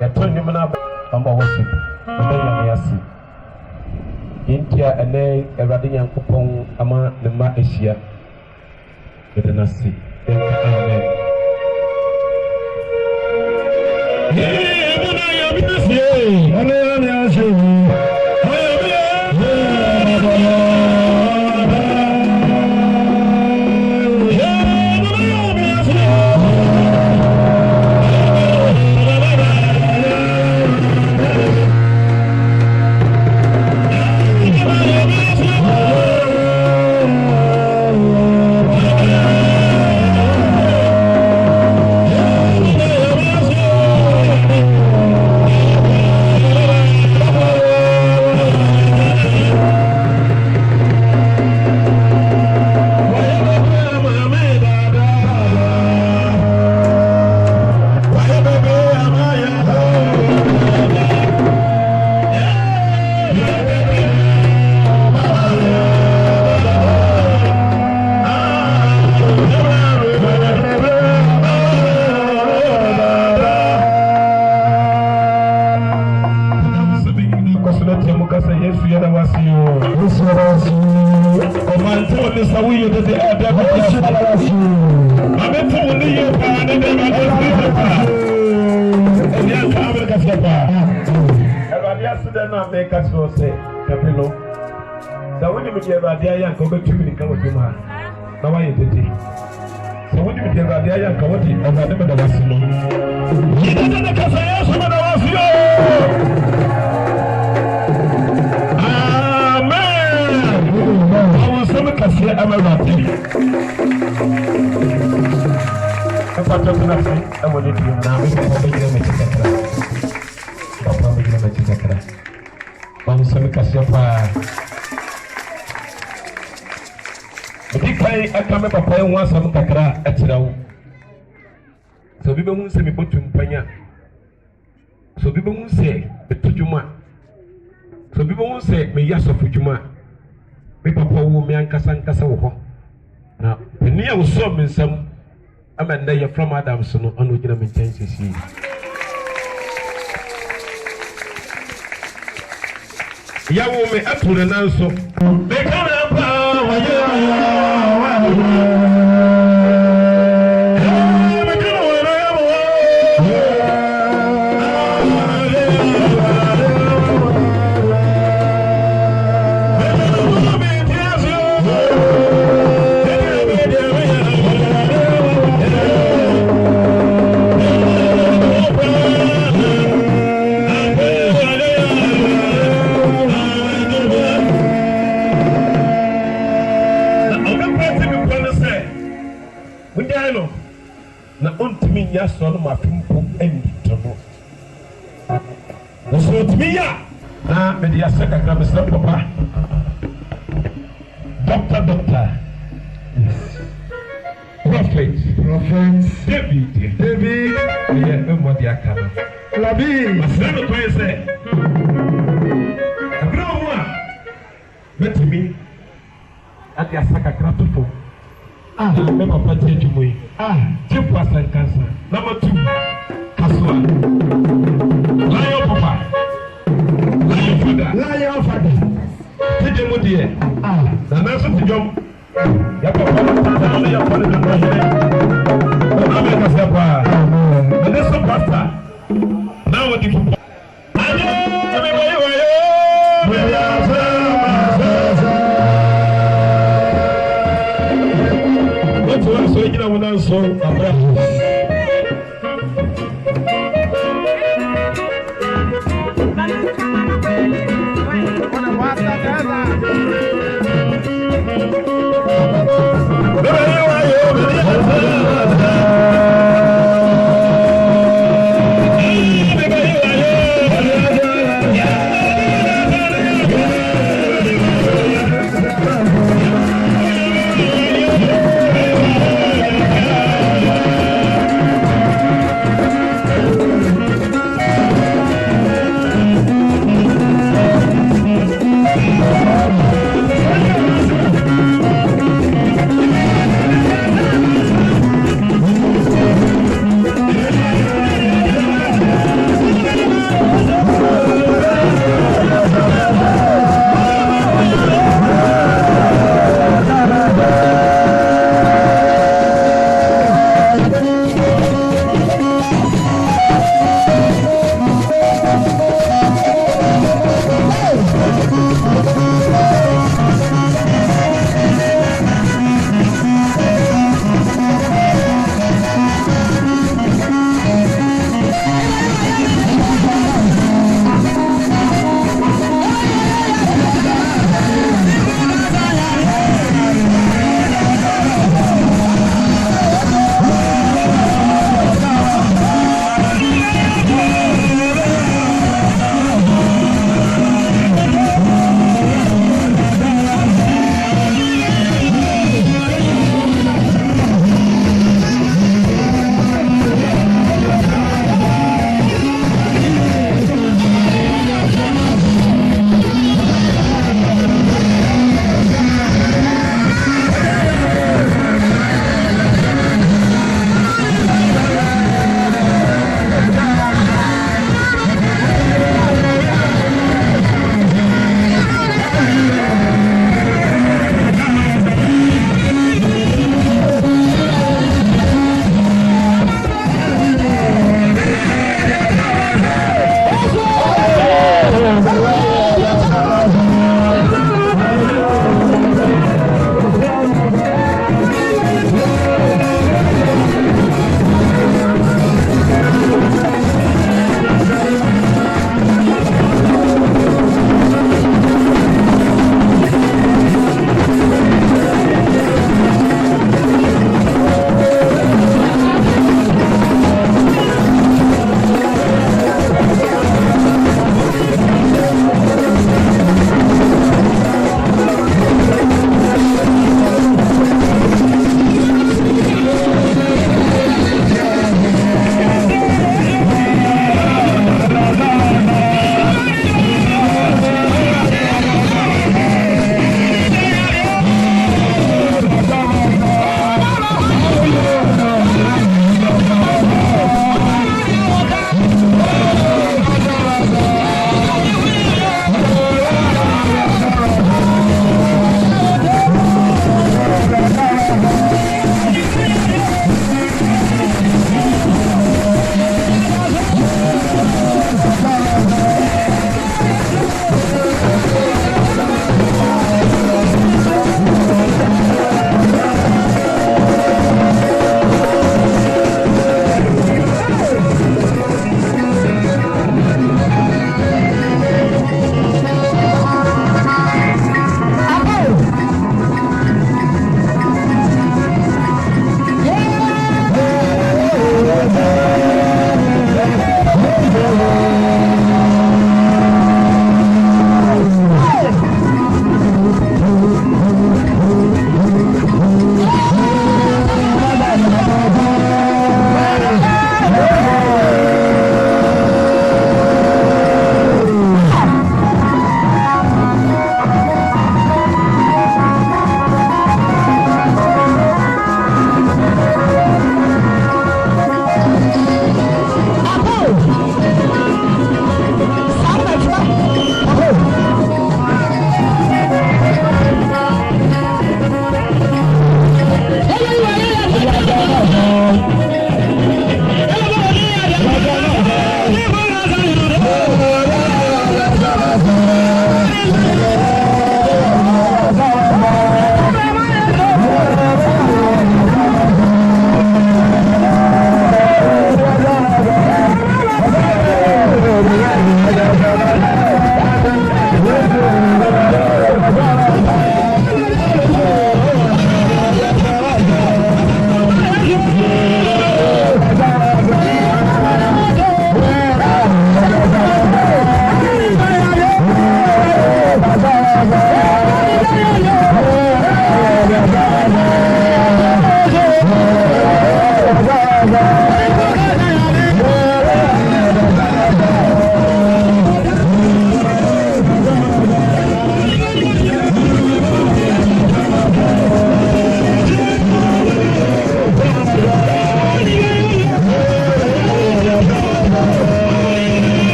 Yaton Yumana Amba worship. Yasi. India and then a radiant coupon ama the ma Asia. With the Nasi. Amen. So people who say me put to Panya. So people who say to Juma. So people who say me yes of Juma. Me papa who me ankasan kasa wo. Now the near was so me some amanda you from Adamson on which I'm intention see. Yawo me atu the nanso. Me come up yes, on my people and trouble. That's what me, yeah. Now, maybe I said, I got Mr. Papa. Doctor. Yes. Prophet. David. Yeah, what the account. Labi. My friend, what I say. I grow one. Let me at the Asaka Grapple. Remember Pati Jumui. Two person cancer. Number 2, Kasua. Lion Papa. Lion Father. Tijemu dear. The nurse to jump. Your papa, your father, the pastor. Now what do you so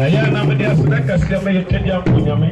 ɛyɛ na mede aseda kɛseɛ ma yɛtwadi ampo nyame